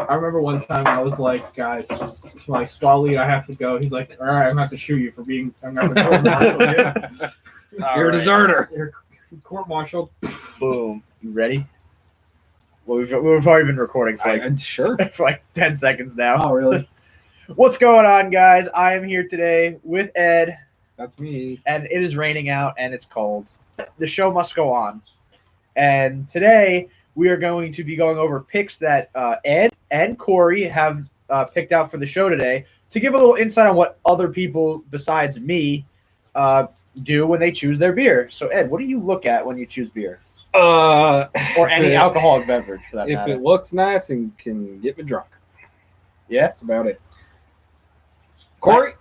I remember one time I was like, guys, my squad lead, I have to go. He's like, all right, I'm gonna have to shoot you for being. I'm gonna court-martial you. You're a deserter. You're court-martialed. Boom. You ready? Well, we've already been recording for like, Sure. for like 10 seconds now. Oh, really? What's going on, guys? I am here today with Ed, That's me. and it is raining out and it's cold. The show must go on. And today we are going to be going over picks that Ed and Korey have picked out for the show today to give a little insight on what other people besides me do when they choose their beer. So, Ed, what do you look at when you choose beer? Or any alcoholic beverage, for that If matter. it looks nice and can get me drunk. Yeah? That's about it. Korey?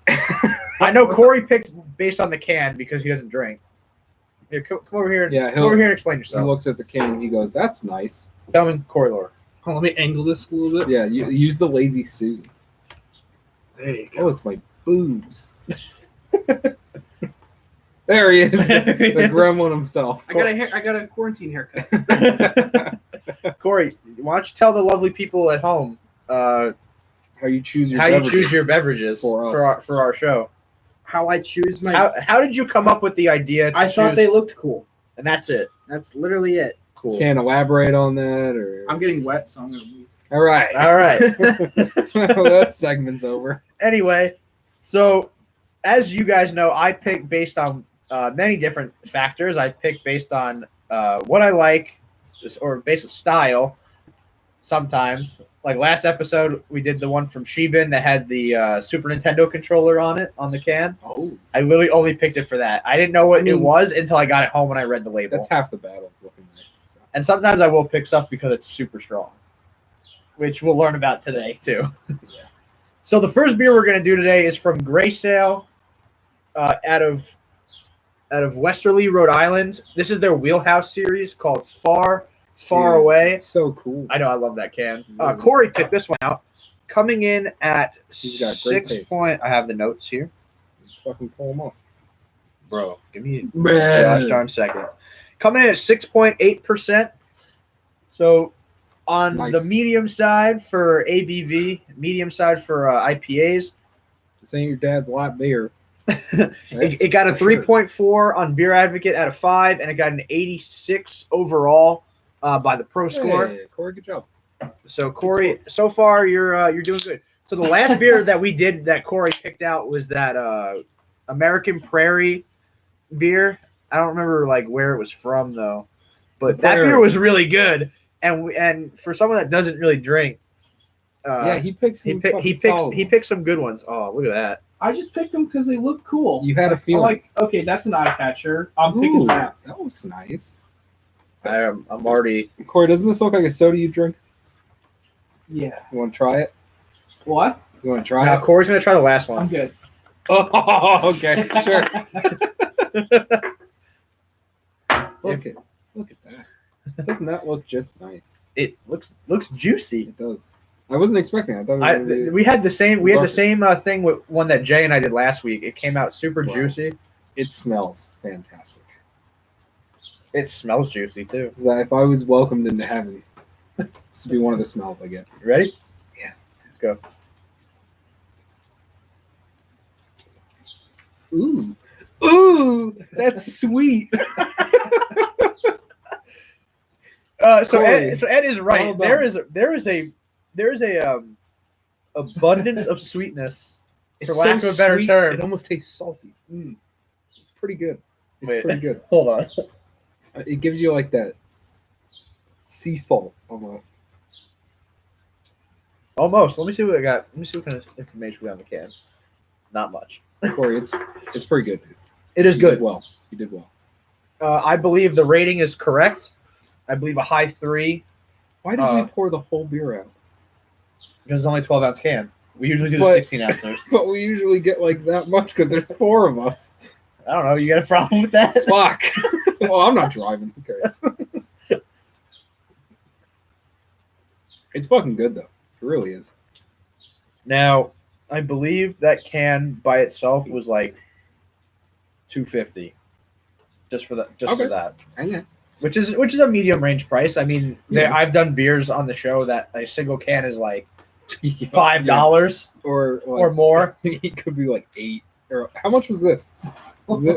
I know Korey picked based on the can because he doesn't drink. Here, come over here. Yeah, Come over here and explain He yourself. looks at the can and he goes, that's nice. Tell him Korey lore. Oh, let me angle this a little bit. Yeah, you use the lazy Susan. There you Oh, it's my boobs. There he is, the gremlin himself. I got a quarantine haircut. Korey, why don't you tell the lovely people at home How you choose your how you beverages. choose your beverages For us. for our show? How I choose my. How did you come up with the idea to I thought choose- they looked cool. and that's it. That's literally it. Cool. Can't elaborate on that, or I'm getting wet, so I'm gonna move. all right. All right. Well, that segment's over. Anyway, so as you guys know, I pick based on many different factors. I pick based on what I like, or based on style. Sometimes, like last episode, we did the one from Shebin that had the Super Nintendo controller on it on the can. Oh, I literally only picked it for that. I didn't know what it was until I got it home and I read the label. that's half the battle. Looking nice. So. And sometimes I will pick stuff because it's super strong, which we'll learn about today too. So the first beer we're going to do today is from Grey Sail, out of Westerly, Rhode Island. This is their Wheelhouse series called Far Dude, Away. It's so cool. I know, I love that can. Yeah. Korey picked this one out, coming in at He's got great 6 taste. point. I have the notes here, Fucking pull them off. bro. Give me a Bruh. gosh darn second. Coming in at 6.8%. So on Nice. the medium side for ABV, medium side for IPAs, This ain't your dad's light beer. it got a for sure. 3.4 on Beer Advocate out of 5, and it got an 86 overall by the Pro Score. Hey, Korey, good job. So Korey, so far you're doing good. So the last beer that we did that Korey picked out was that American Prairie beer. I don't remember like where it was from though, but The that beer Prairie. was really good. And for someone that doesn't really drink, Yeah, he picks. he some pick, fucking he picks solid he ones. picks some good ones. Oh, look at that. I just picked them because they look cool. You had a I'm feeling. like, okay, that's an eye catcher. I'm picking Ooh, that. that looks nice. I'm already. Korey, doesn't this look like a soda you drink? Yeah. You want to try it? What? You want to try Now it? Corey's gonna try the last I'm one. good. Oh, okay, sure. Look at that. Doesn't that look just nice? It looks juicy. It does. I wasn't expecting that. I thought it was gonna be- We had the same Darker. thing with one that Jay and I did last week. It came out super Wow. juicy. It smells fantastic. It smells juicy too. So if I was welcomed into heaven, this would be one of the smells I get. You ready? Yeah. Let's go. Ooh. Ooh, that's sweet. So Korey, Ed is right. well There done. is a abundance of sweetness, for It's lack so of a better sweet, term. It almost tastes salty. It's pretty good. It's Wait. pretty good. Hold on. It gives you like that sea salt almost. Almost. Let me see what I got. Let me see what kind of information we have on the can. Not much. Korey, it's pretty good. It is You good. did well. You did well. I believe the rating is correct. I believe a high 3 Why did we pour the whole beer out? because it's only 12-ounce can. We usually do the But- 16 ounces. But we usually get like that much because there's 4 of us. I don't know. You got a problem with that? Fuck. Well, I'm not driving. Who cares? It's fucking good though. It really is. Now, I believe that can by itself was like $2.50, just for that. Okay. For that, Okay. which is a medium range price. I mean, Yeah. I've done beers on the show that a single can is like $5 or or more. It could be like 8. Or how much was this?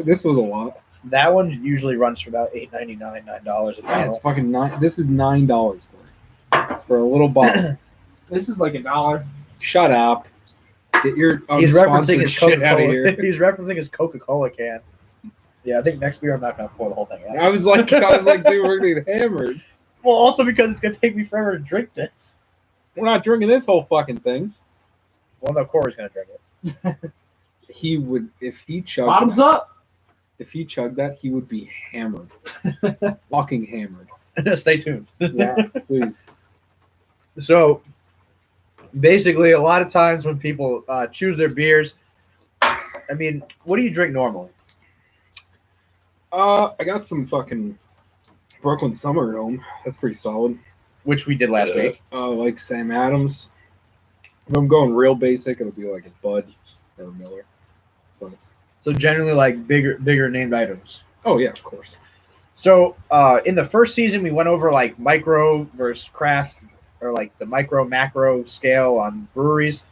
This was a lot. That one usually runs for about $8.99, $9 a Yeah, it's bottle. fucking This is $9 for a little bottle. This is like $1. Shut up. Get your He's referencing unsponsored his shit out of Coca-Cola. here. He's referencing his Coca-Cola can. Yeah, I think next beer I'm not gonna pour the whole thing out. I was like, dude, we're gonna get hammered. Well, also because it's gonna take me forever to drink this. We're not drinking this whole fucking thing. Well, no, Corey's gonna drink it. He would if he chugged. Bottoms up. If he chugged that, he would be hammered. Fucking hammered. Stay tuned. Yeah, please. So, basically, a lot of times when people choose their beers, I mean, what do you drink normally? I got some fucking Brooklyn Summer at home. That's pretty solid. Which we did last week. Like Sam Adams. If I'm going real basic, it'll be like a Bud or a Miller. So generally, like bigger named items. Oh yeah, of course. So in the first season, we went over like micro versus craft, or like the micro macro scale on breweries.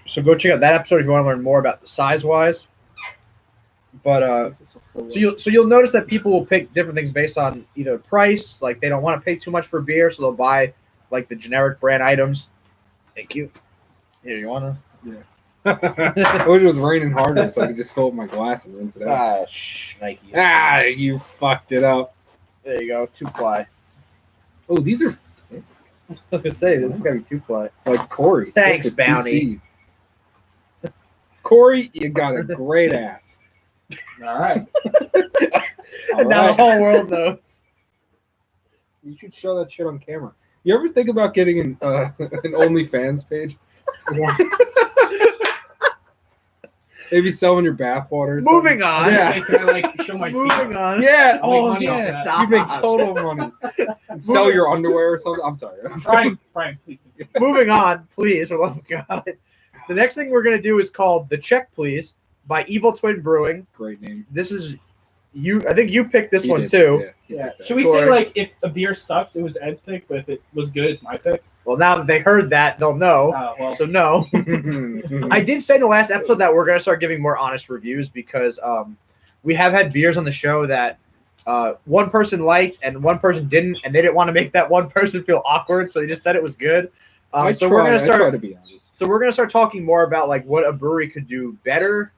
So go check out that episode if you want to learn more about the size wise. But so you'll notice that people will pick different things based on either price, like they don't want to pay too much for beer, so they'll buy like the generic brand items. Thank you. Here, you wanna? Yeah. I wish it was raining harder so I could just fill up my glass and rinse it out. Nike. You fucked it up. There you go, 2-ply. Oh, these are I was gonna say this is gonna be 2-ply. like Corey. Thanks, Look at Bounty. 2 Cs. Corey, you got a great ass. All right. All Now right. the whole world knows. You should show that shit on camera. You ever think about getting an OnlyFans page? Yeah. Maybe selling your bathwater. Or Moving something? on. Yeah. Say, can I like show my feet? Moving on. Yeah. I'll make Oh, money off yeah. that. You make Stop. total money. Sell your underwear or something. I'm sorry. Brian, please. Moving on, please, for the love of God. The next thing we're gonna do is called "The Check Please" by Evil Twin Brewing. Great name. This is you. I think you picked this He one did. too. Yeah. He Should did we say Corey. like if a beer sucks, it was Ed's pick, but if it was good, it's my pick? Well, now that they heard that, they'll know. Well, So no. that. I did say in the last episode that we're gonna start giving more honest reviews because we have had beers on the show that one person liked and one person didn't, and they didn't want to make that one person feel awkward, so they just said it was good. So we're gonna I try start. to be honest. So we're gonna start talking more about like what a brewery could do better,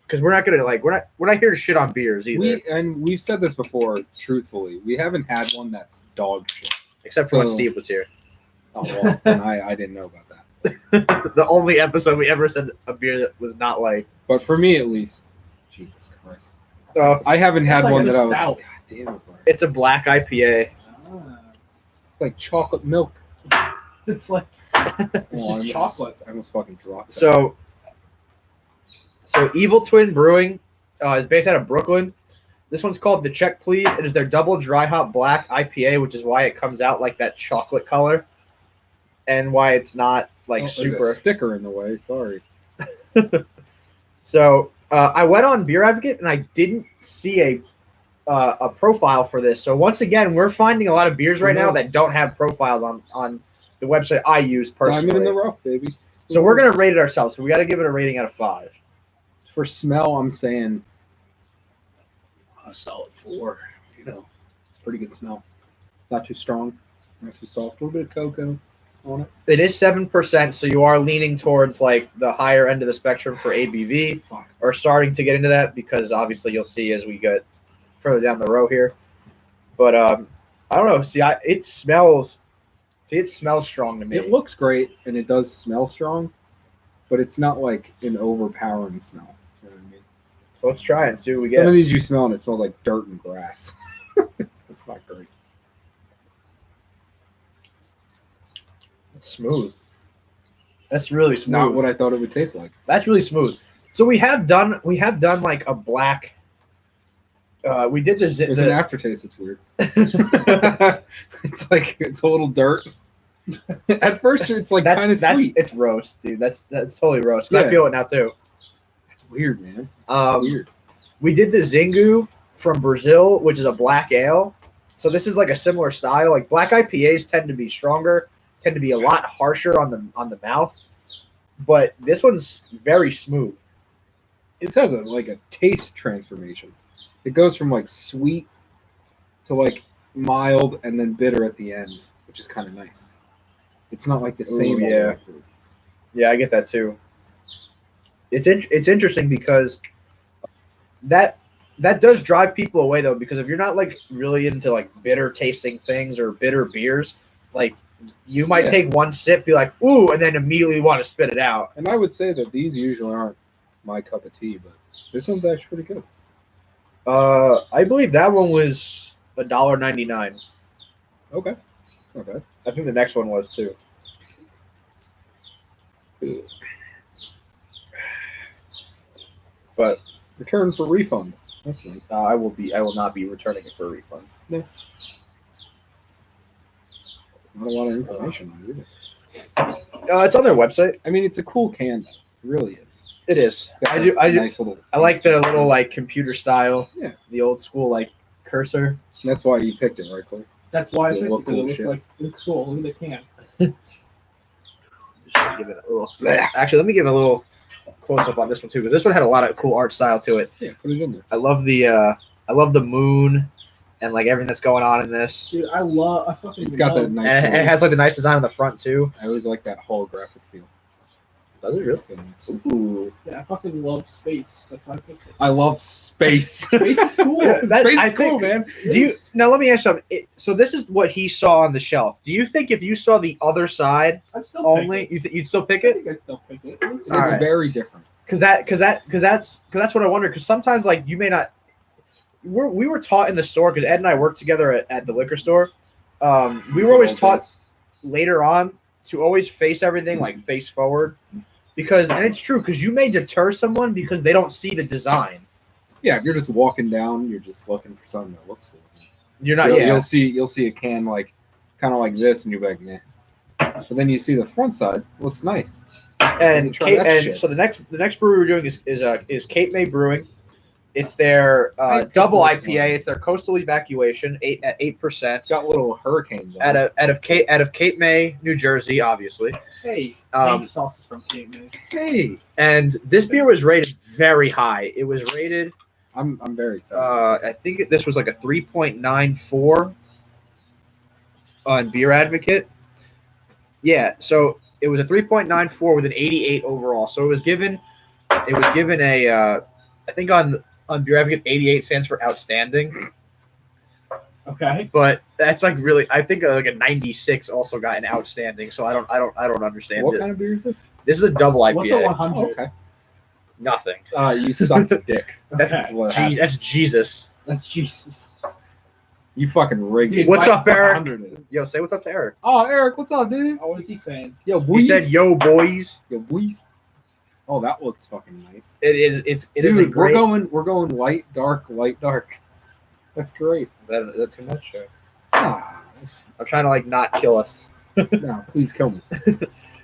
because we're not gonna like we're not here to shit on beers either, We've said this before. Truthfully, we haven't had one that's dog shit. except for when so- Steve was here. Oh well, and I didn't know about that. The only episode we ever said a beer that was not like. But for me, at least, Jesus Christ, Oh, I haven't had It's like one a that I was stout. like, God damn it, Brian. it's a black IPA. It's like chocolate milk. it's like It's just chocolate. I almost fucking dropped. That. So Evil Twin Brewing is based out of Brooklyn. This one's called The Check Please. It is their double dry hop black IPA, which is why it comes out like that chocolate color, and why it's not like There's super. a sticker in the way. Sorry. So I went on Beer Advocate and I didn't see a profile for this. So once again, we're finding a lot of beers right now that don't have profiles on the website I use personally. Diamond in the rough, baby. So we're gonna rate it ourselves. So we got to give it a rating out of 5. For smell, I'm saying a solid 4. You know, it's pretty good smell. Not too strong, not too soft. A little bit of cocoa on it. It is 7%, so you are leaning towards like the higher end of the spectrum for ABV, Fuck. or starting to get into that because obviously you'll see as we get further down the row here. But I don't know. See, it smells strong to me. It looks great and it does smell strong, but it's not like an overpowering smell. You know what I mean? So let's try it and see what we Some get. of these you smell and it smells like dirt and grass. It's not great. It's smooth. That's really It's not smooth. what I thought it would taste like. That's really smooth. So we have done like a black. We did this. There's an aftertaste that's weird. It's like it's a little dirt. At first, it's like kind of that's sweet. it's roast, dude. That's totally roast. I Yeah. feel it now too. That's weird, man. It's weird. We did the Zingu from Brazil, which is a black ale. So this is like a similar style. Like black IPAs tend to be stronger, tend to be a lot harsher on the mouth, but this one's very smooth. It has a taste transformation. It goes from like sweet to like mild and then bitter at the end, which is kind of nice. It's not like the same. Ooh, yeah. Yeah, I get that too. It's interesting because that does drive people away though, because if you're not like really into like bitter tasting things or bitter beers, like you might take one sip, be like, ooh, and then immediately want to spit it out. And I would say that these usually aren't my cup of tea, but this one's actually pretty good. I believe that one was $1.99. Okay. It's not bad. I think the next one was too. But Return for refund. That's nice. I will not be returning it for a refund. Not a lot of information on it, either. It's on their website. I mean, it's a cool can, though. It really is. It is. It's got I do. nice little. I like the little like computer style. Yeah. The old school like cursor. That's why you picked it, right, Corey? That's why I Does it picked look it, because cool it as looks like it's cool. Look at the can. Just gonna give it a little. Actually, let me give it a little close up on this one too, because this one had a lot of cool art style to it. Yeah, put it in there. I love the moon and like everything that's going on in this. Dude, I fucking It's got love that nice. And it has like the nice design on the front too. I always like that holographic feel. Does it really? It's nice. Ooh. Yeah, I fucking love space. That's why I picked it. I love space. Space is cool. Yeah, that- Space I is cool, think- man. Do you now? Let me ask you something. So this is what he saw on the shelf. Do you think if you saw the other side I'd still only, pick you'd still pick it. I it? think I'd still pick it. It looks It's All right. very different. Because that's what I wonder. Because sometimes like you may not. We were taught in the store because Ed and I worked together at the liquor store. We were always taught later on to always face everything like face forward, because and it's true because you may deter someone because they don't see the design. Yeah, if you're just walking down, you're just looking for something that looks cool. You're not. You'll see a can like kind of like this, and you're like, nah. But then you see the front side, looks nice. And Try that shit. so the next brewery we're doing is Cape May Brewing. It's their I picked double this IPA. one. It's their coastal evacuation at 8%. It's got little hurricanes on it. Out of Cape May, New Jersey, obviously. Hey, Um, sauce is from Cape May. Hey, And this beer was rated very high. It was rated, I'm very excited. I think this was like a 3.94 on Beer Advocate. Yeah, so it was a 3.94 with an 88 overall. So it was given a, I think on Beer Advocate, 88 stands for outstanding. Okay. But that's like really, I think like a 96 also got an outstanding. So I don't understand What it. kind of beer is this? This is a double IPA. What's a 100? Oh, okay. Nothing. You sucked a dick. That's Okay. what happened. That's Jesus. That's Jesus. You fucking rigged Dude, it. What's up, What Eric? 100 is. Yo, say what's up to Eric. Oh, Eric, what's up, dude? Oh, what is he saying? Yo, He boys. said, "Yo, boys." Yo, boys. Oh, that looks fucking nice. It is. It is a Dude, great. we're going light, dark, light, dark. That's great. That's too much. Ah, I'm trying to like not kill us. no, please kill me.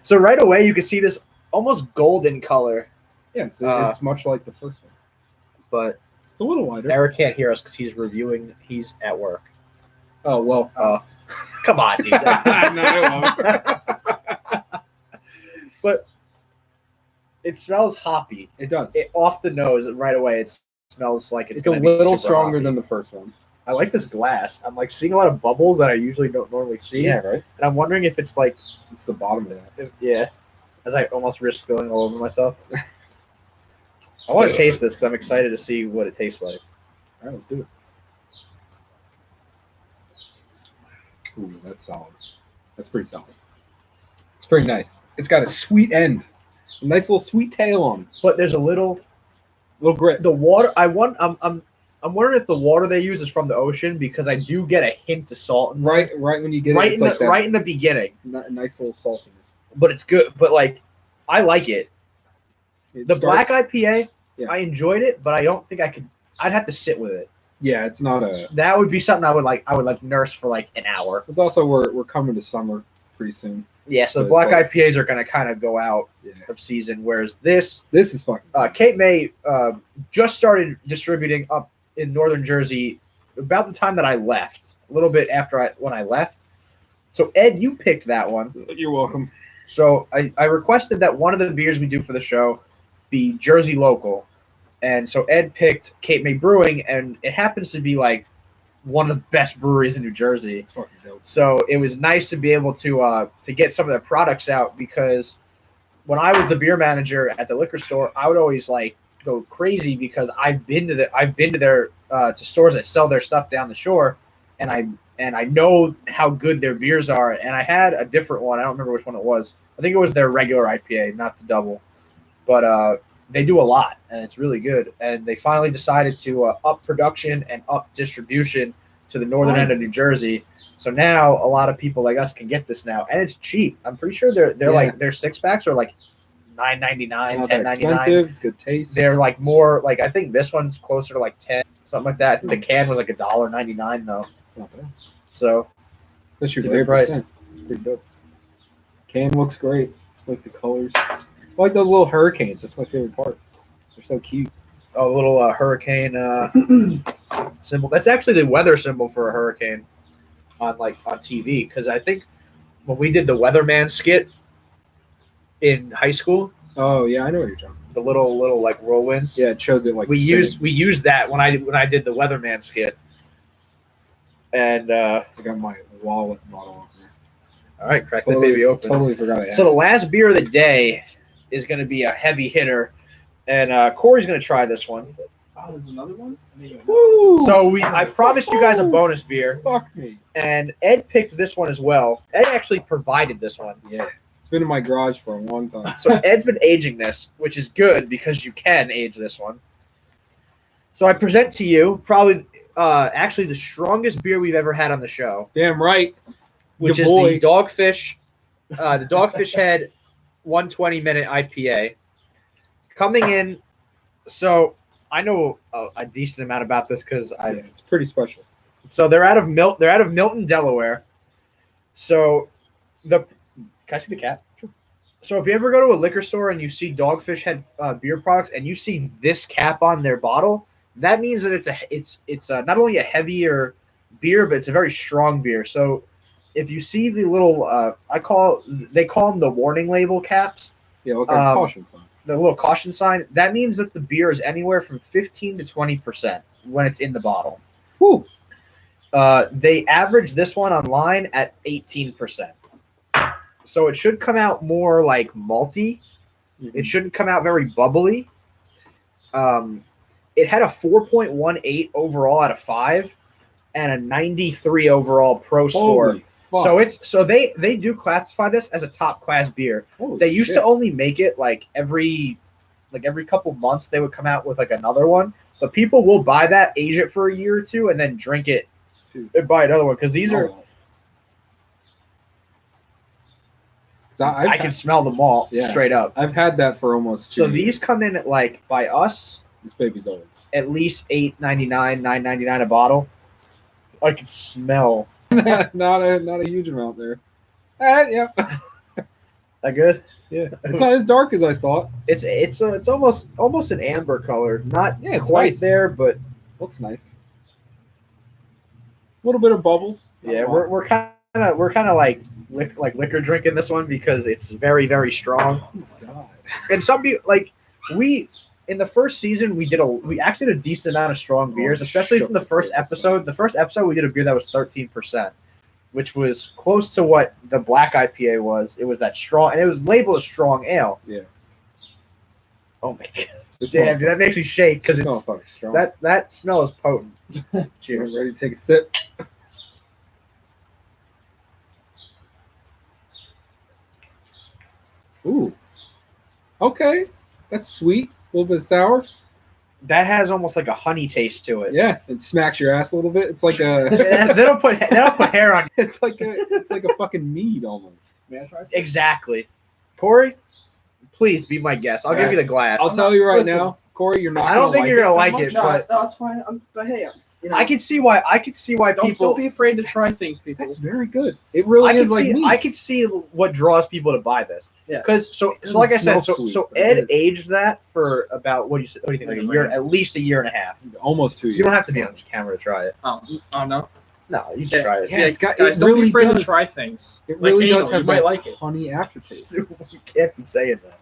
So right away you can see this almost golden color, Yeah, it's much like the first one. but It's a little lighter. Eric can't hear us because he's reviewing. He's at work. Oh well. Come on, dude. No, I won't. But it smells hoppy. It does. Off the nose right away. It smells like It's a gonna be little super stronger hoppy. than the first one. I like this glass. I'm like seeing a lot of bubbles that I usually don't normally see. Yeah, right. And I'm wondering if it's like, It's the bottom of that. yeah, as I almost risk spilling all over myself. I want to taste this because I'm excited to see what it tastes like. All right, let's do it. Ooh, that's solid. That's pretty solid. It's pretty nice. It's got a sweet end, a nice little sweet tail on it. But there's a little Grit. the water. I'm wondering if the water they use is from the ocean because I do get a hint of salt in Right when you get right it, it's in like the that right in the beginning. nice little saltiness. But it's good. But like, I like it. It The starts- black IPA, Yeah. I enjoyed it, but I don't think I could. I'd have to sit with it. Yeah, it's not a. That would be something I would like nurse for like an hour. It's also we're coming to summer pretty soon. Yeah, so So the it's black like- IPAs are going to kind of go out Yeah, of season, whereas this this is fucking. Cape May just started distributing up in northern Jersey about the time that I left, a little bit after when I left. So Ed, you picked that one. You're welcome. So I requested that one of the beers we do for the show be Jersey local. And so Ed picked Cape May Brewing, and it happens to be like one of the best breweries in New Jersey. It's fucking dope. So it was nice to be able to get some of their products out, because when I was the beer manager at the liquor store, I would always like go crazy because I've been to their to stores that sell their stuff down the shore, and I know how good their beers are. And I had a different one. I don't remember which one it was. I think it was their regular IPA, not the double. But they do a lot, and it's really good. And they finally decided to up production and up distribution to the northern end of New Jersey. So now a lot of people like us can get this now, and it's cheap. I'm pretty sure they're like their 6-packs are like $9.99, $10.99. It's good taste. They're like more like, I think this one's closer to like 10, something like that. I think the can was like $1.99 though. It's not bad. So That's it's a your good price. price. It's pretty dope. Can looks great. I like the colors. I like those little hurricanes. That's my favorite part. They're so cute. a little hurricane symbol. That's actually the weather symbol for a hurricane on TV. Because I think when we did the weatherman skit in high school, Oh yeah, I know what you're talking about. the little like whirlwinds. Yeah, it shows it like we spinning. used that when I did the weatherman skit. And I got my wallet bottle on there. all right, crack that baby open. Totally forgot it. So the last beer of the day is going to be a heavy hitter, and Corey's going to try this one. Oh, there's another one? So I promised you guys a bonus beer, Fuck me. and Ed picked this one as well. Ed actually provided this one. Yeah, it's been in my garage for a long time. So Ed's been aging this, which is good because you can age this one. So I present to you probably actually the strongest beer we've ever had on the show, Damn right. which Your is boy. the Dogfish Head 120-minute IPA. Coming in, so I know a decent amount about this because Yeah, it's pretty special. So they're out of Milton, Delaware. So can I see the cap? Sure. So if you ever go to a liquor store and you see Dogfish Head beer products and you see this cap on their bottle, that means that it's not only a heavier beer, but it's a very strong beer. So if you see the little they call them the warning label caps, Yeah, look at caution sign. the little caution sign, that means that the beer is anywhere from 15 to 20% when it's in the bottle. Woo. They average this one online at 18%. So it should come out more like malty. It shouldn't come out very bubbly. It had a 4.18 overall out of 5 and a 93 overall pro score. Holy fuck. So they do classify this as a top class beer. Holy They used shit. to only make it like every couple months they would come out with like another one. But people will buy that, age it for a year or two, and then drink it and buy another one because these are. Oh. 'Cause I can smell them all straight up. I've had that for almost 2 So years. these come in at like by us This baby's old. at least $8.99, $9.99 a bottle. I can smell. not a huge amount there. Yeah. That good? Yeah. It's not as dark as I thought. It's almost an amber color. Not It's quite nice. there, but Looks nice. A little bit of bubbles. yeah, we're kind of like liquor drinking this one because it's very, very strong. Oh, God. And some people in the first season we actually did a decent amount of strong beers, especially from the first episode. The first episode we did a beer that was 13%, which was close to what the black IPA was. It was that strong, and it was labeled as strong ale. Yeah. Oh my god! This Damn, one- dude, that makes me shake because this it's motherfucker's strong. that smell is potent. Cheers. Cheers. Ready to take a sip? Ooh. Okay. That's sweet. A little bit sour. That has almost like a honey taste to it. Yeah. It smacks your ass a little bit. It's like a They'll put hair on you. it's like a fucking mead almost. May I try some? Exactly. Corey, please be my guest. I'll give you the glass. I'll tell you right Listen. now, Corey, you're not I don't think you're gonna like it, No, but no, it's fine. But hey, I can see why people. don't be afraid to try things, people. That's very good. It really I is can like see. mead. I can see what draws people to buy this. Yeah. Because so doesn't like I said, smell sweet, so but it Ed is. aged that for about what do you think, like a year, at least a year and a half. Almost 2 years. You don't have to be on camera to try it. Oh no. No, you should try it. Yeah, it's got. Guys, It don't really be afraid to does. try things. It really anal, does have you might that like it. honey aftertaste. You can't be saying that.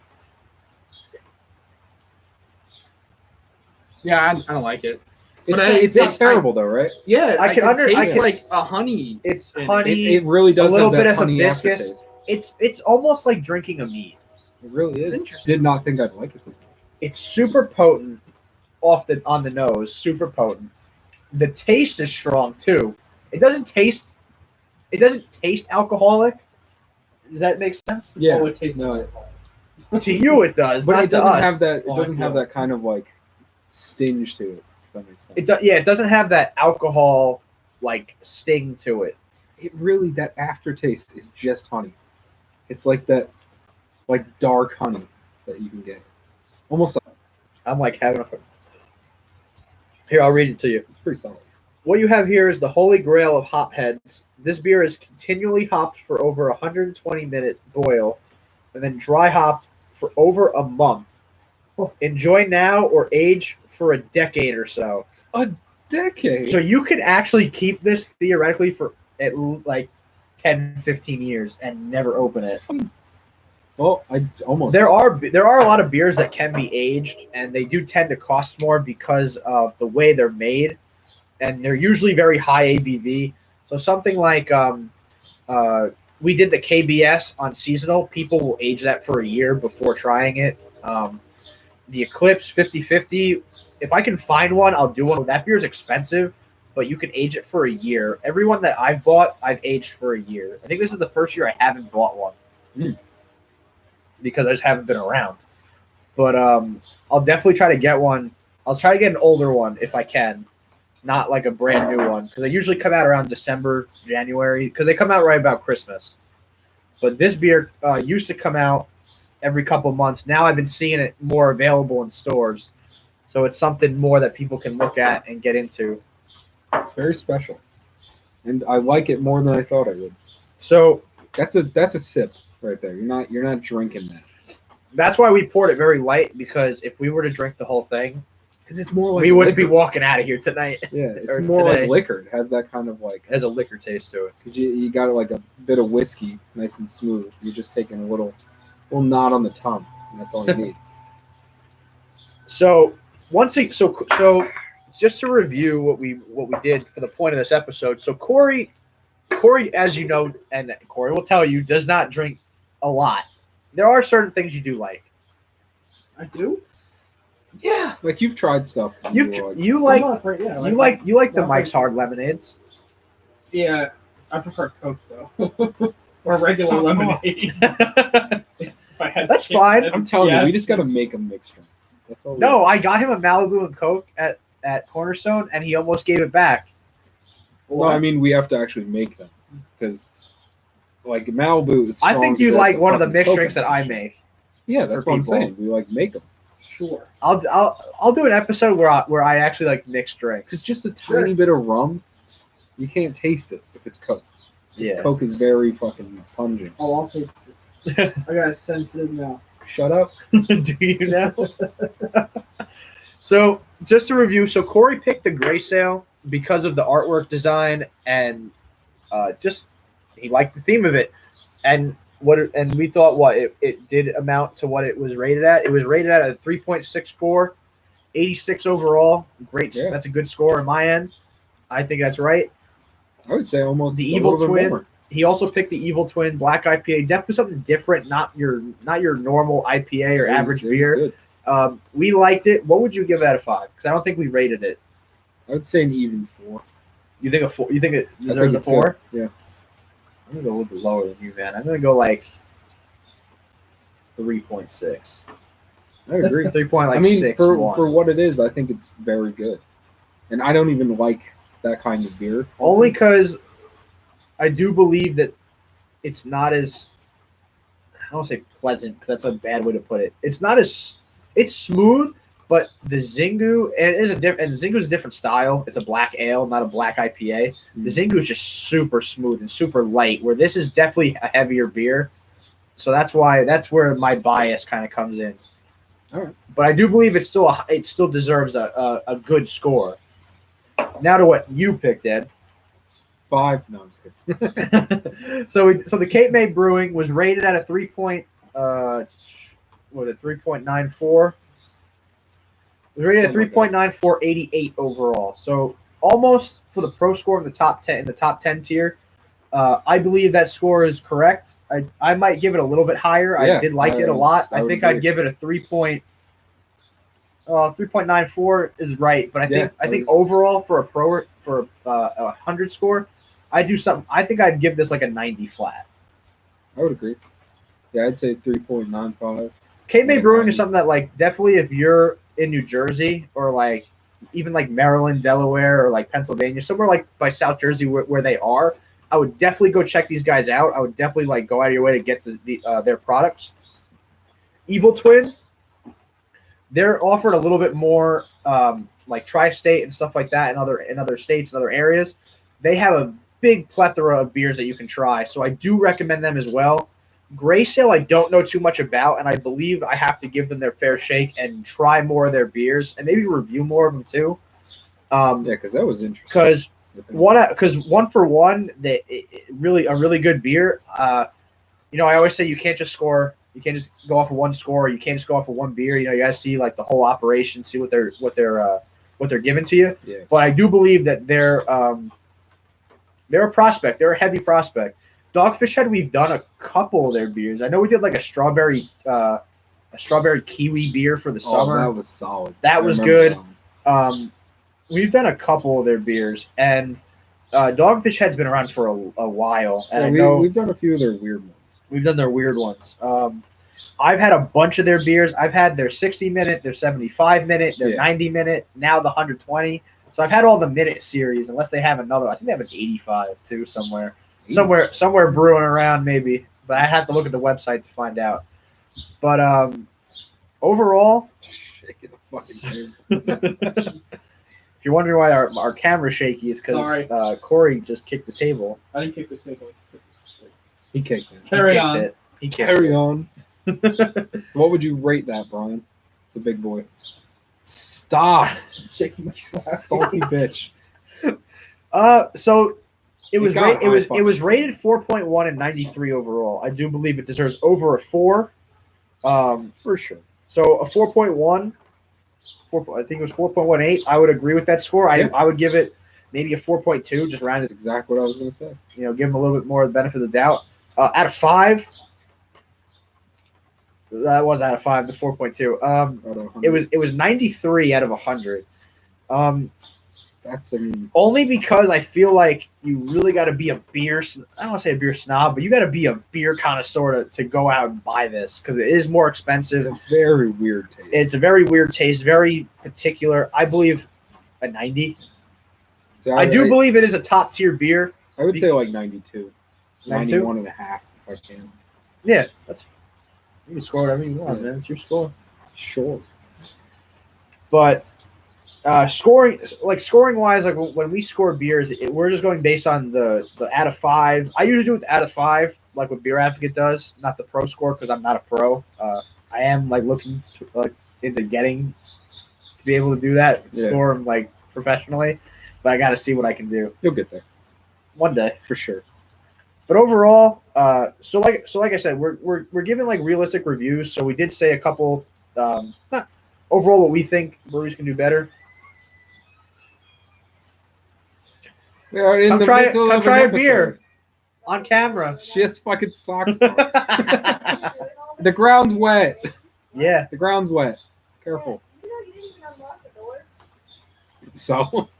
Yeah, I don't like it. It's, But it's not terrible though, right? Yeah, I can it tastes can- like a honey. It's It- honey. It really does a little have that bit of honey hibiscus. aftertaste. It's almost like drinking a mead. It really It's is. interesting. Did not think I'd like it this much. It's super potent on the nose, super potent. The taste is strong too. It doesn't taste alcoholic. Does that make sense? Yeah, Oh, it tastes no, like To you it does, but not it to doesn't us. have that. It Oh, I doesn't have feel that kind of like stinge to it. If that makes sense. It doesn't have that alcohol like sting to it. It really, that aftertaste is just honey. It's like that, like dark honey that you can get. Almost like I'm like having a Here, I'll read it to you. it's pretty solid. What you have here is the holy grail of hop heads. This beer is continually hopped for over 120-minute boil and then dry hopped for over a month. Enjoy now or age for a decade or so. Decade. So you could actually keep this theoretically for like 10, 15 years and never open it. Well, I almost. There are a lot of beers that can be aged, and they do tend to cost more because of the way they're made, and they're usually very high ABV. So something like we did the KBS on seasonal. People will age that for a year before trying it. The Eclipse 50/50. If I can find one, I'll do one. That beer is expensive, but you can age it for a year. Everyone that I've bought, I've aged for a year. I think this is the first year I haven't bought one. Because I just haven't been around. But I'll definitely try to get one. I'll try to get an older one if I can, not like a brand new one, because they usually come out around December, January, because they come out right about Christmas. But this beer used to come out every couple months. Now I've been seeing it more available in stores, so it's something more that people can look at and get into. It's very special, and I like it more than I thought I would. So That's a sip right there. You're not drinking that that's why we poured it very light, because if we were to drink the whole thing, because it's more like we wouldn't be liquor. walking out of here tonight. Yeah, it's or more today. like liquor. It has that kind of like It has a liquor taste to it. because you got like a bit of whiskey, nice and smooth. You're just taking a little knot on the tongue, and that's all you need. So so just to review what we did for the point of this episode. So Korey, as you know, and Korey will tell you, does not drink a lot. There are certain things you do like. I do. Yeah, like you've tried stuff. You like the Mike's Hard lemonades. Yeah, I prefer Coke though, or regular lemonade. If I had That's to pick fine. that, I'm telling yeah. you, we just got to make them mixed drinks. That's all. No, I got him a Malibu and Coke at Cornerstone, and he almost gave it back. No, I mean we have to actually make them because, like Malibu. It's I strong think because you it has like the one of the fucking mixed coconut drinks that I shit. make. Yeah, that's for what I'm people. saying. We like make them. Sure. I'll do an episode where I actually like mixed drinks. It's just a tiny bit of rum. You can't taste it if it's Coke. 'Cause Yeah. Coke is very fucking pungent. Oh, I'll taste it. I got a sensitive mouth. Shut up. Do you know? So just to review, so Korey picked the Grey Sail because of the artwork design and just he liked the theme of it, and we thought it did amount to what it was rated at. It was rated at a 3.64, 86 overall. Great, Yeah. That's a good score on my end. I think that's right. I would say almost The a Evil little bit Twin. more. He also picked the Evil Twin Black IPA. Definitely something different, not your normal IPA or It was- average it was beer. good. We liked it. What would you give it out of 5? Because I don't think we rated it. I would say an even 4. You think a 4? You think it I deserves think a it's 4? good. Yeah. I'm gonna go a little bit lower than you, man. I'm gonna go like 3.6. I agree. 3.6. I mean, for what it is, I think it's very good. And I don't even like that kind of beer. Only because I do believe that it's not as, I don't say pleasant because that's a bad way to put it. It's not as, it's smooth, but the Zingu, and it is and Zingu's a different style. It's a black ale, not a black IPA. The Zingu is just super smooth and super light, where this is definitely a heavier beer. So that's where my bias kind of comes in. All right. But I do believe it still deserves a good score. Now to what you picked, Ed. 5. No, I'm just kidding. So the Cape May Brewing was rated at a 3.94. It was rated at Something like 3.9488 overall. So almost for the pro score of the top 10 in the top 10 tier. I believe that score is correct. I might give it a little bit higher. Yeah, I did like it a lot. I would think agree. I'd give it a 3.94 is right, but I think Yeah, overall for a 100 score, I do something. I think I'd give this like a 90 flat. I would agree. Yeah, I'd say 3.95. Cape May Brewing is something that like definitely if you're in New Jersey or like even like Maryland, Delaware, or like Pennsylvania, somewhere like by South Jersey where they are, I would definitely go check these guys out. I would definitely like go out of your way to get their products. Evil Twin, they're offered a little bit more like tri-state and stuff like that in other states and other areas. They have a big plethora of beers that you can try, so I do recommend them as well. Grey Sail, I don't know too much about, and I believe I have to give them their fair shake and try more of their beers and maybe review more of them too. Yeah, because that was interesting. Because one for one, really a really good beer. I always say you can't just go off of one score. You can't just go off of one beer. You got to see like the whole operation, see what they're giving to you. Yeah. But I do believe that they're a prospect. They're a heavy prospect. Dogfish Head, we've done a couple of their beers. I know we did like a strawberry kiwi beer for the summer. That was solid. That was good. We've done a couple of their beers, and Dogfish Head's been around for a while. And we've done a few of their weird ones. We've done their weird ones. I've had a bunch of their beers. I've had their 60-minute, their 75-minute, their 90-minute, now the 120. So I've had all the minute series, unless they have another. I think they have an 85 too somewhere brewing around maybe. But I have to look at the website to find out. But overall, shaking the fucking if you're wondering why our camera's shaky, it's because Korey just kicked the table. I didn't kick the table. He kicked it. He Carry on. So what would you rate that, Brian? The big boy. Stop. Shaking my Salty bitch. So it was got it was rated 4.1 and 93 overall. I do believe it deserves over a 4. For sure. So a 4.1, I think it was 4.18. I would agree with that score. I would give it maybe a 4.2, just round it. That's exactly what I was going to say. Give them a little bit more of the benefit of the doubt. Out of 5, that was out of 5, the 4.2. It was 93 out of 100. That's only because I feel like you really got to be a beer. I don't want to say a beer snob, but you got to be a beer connoisseur to go out and buy this because it is more expensive. It's a very weird taste. It's a very weird taste, very particular. I believe a 90. So I do believe it is a top tier beer. I would say like 92. 92? 91 and a half if I can. Yeah, you can score whatever you want, man. It's your score. Sure. But scoring wise, like when we score beers, we're just going based on the out of 5. I usually do it out of 5, like what Beer Advocate does, not the pro score because I'm not a pro. I am like looking into getting to be able to do that, score them like professionally, but I got to see what I can do. You'll get there one day for sure. But overall, so like I said, we're giving like realistic reviews. So we did say a couple, not overall what we think breweries can do better. We are in Come the try middle of a an beer episode. on camera. She has fucking socks on. The ground's wet. Yeah. The ground's wet. Careful. You didn't even unlock the door. So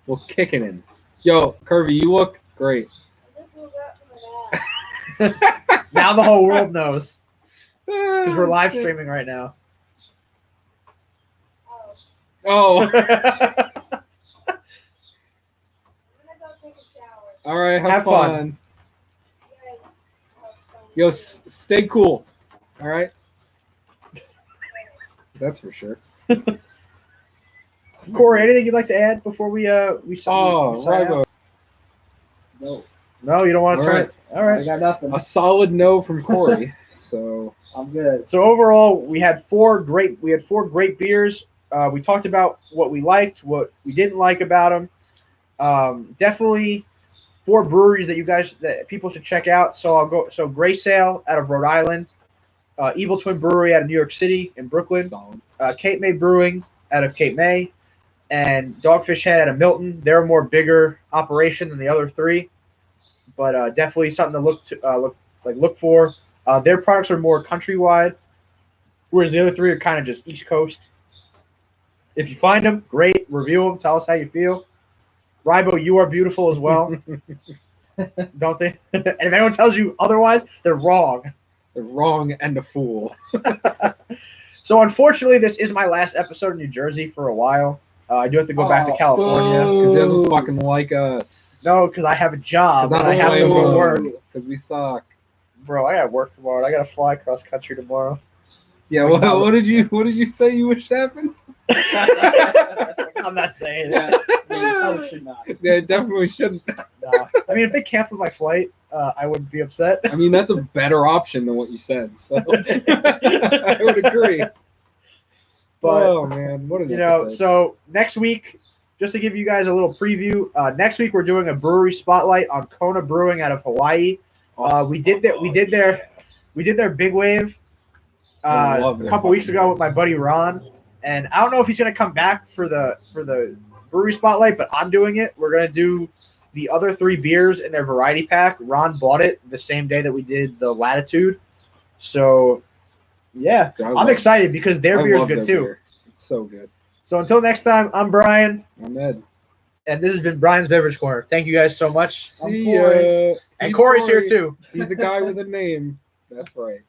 we're kicking in. Yo, Kirby, you look great. I just woke up from a nap. Now the whole world knows because we're live streaming right now. Oh. I'm gonna go take a shower. All right, have Have fun. fun. You guys have fun. Yo, stay cool. All right. That's for sure. Korey, anything you'd like to add before we sign right. out? No, No, you don't want to All turn right. it. All right. I got nothing. A solid no from Korey. So I'm good. So overall, we had 4 great beers. We talked about what we liked, what we didn't like about them. Definitely 4 breweries that people should check out. So I'll go. So Grey Sail out of Rhode Island, Evil Twin Brewery out of New York City and Brooklyn, Solid. May Brewing out of Cape May, and Dogfish Head out of Milton. They're a more bigger operation than the other 3, but definitely something to look for. Their products are more countrywide, whereas the other 3 are kind of just East Coast. If you find them, great. Review them. Tell us how you feel. Rybo, you are beautiful as well. Don't they? And if anyone tells you otherwise, they're wrong. They're wrong and a fool. So unfortunately, this is my last episode in New Jersey for a while. I do have to go back to California. Because he doesn't fucking like us. No, because I have a job and I have to go to work. Because we suck. Bro, I got work tomorrow. I got to fly across country tomorrow. Yeah, what did you say you wish happened? I'm not saying it. You probably should not. Yeah, it definitely shouldn't. No. I mean, if they canceled my flight, I wouldn't be upset. I mean, that's a better option than what you said. So I would agree. But oh man, what an episode. so next week, just to give you guys a little preview, next week we're doing a brewery spotlight on Kona Brewing out of Hawaii. We did their big wave a couple weeks ago with my buddy Ron, and I don't know if he's gonna come back for the brewery spotlight, but I'm doing it. We're gonna do the other 3 beers in their variety pack. Ron bought it the same day that we did the Latitude, so yeah, I'm excited because their beer is good too. Beer. It's so good. So until next time, I'm Brian, I'm Ed. and this has been Brian's Beverage Corner. Thank you guys so much. See Corey. ya. And He's Corey's here Corey. too. He's a guy with a name. That's right.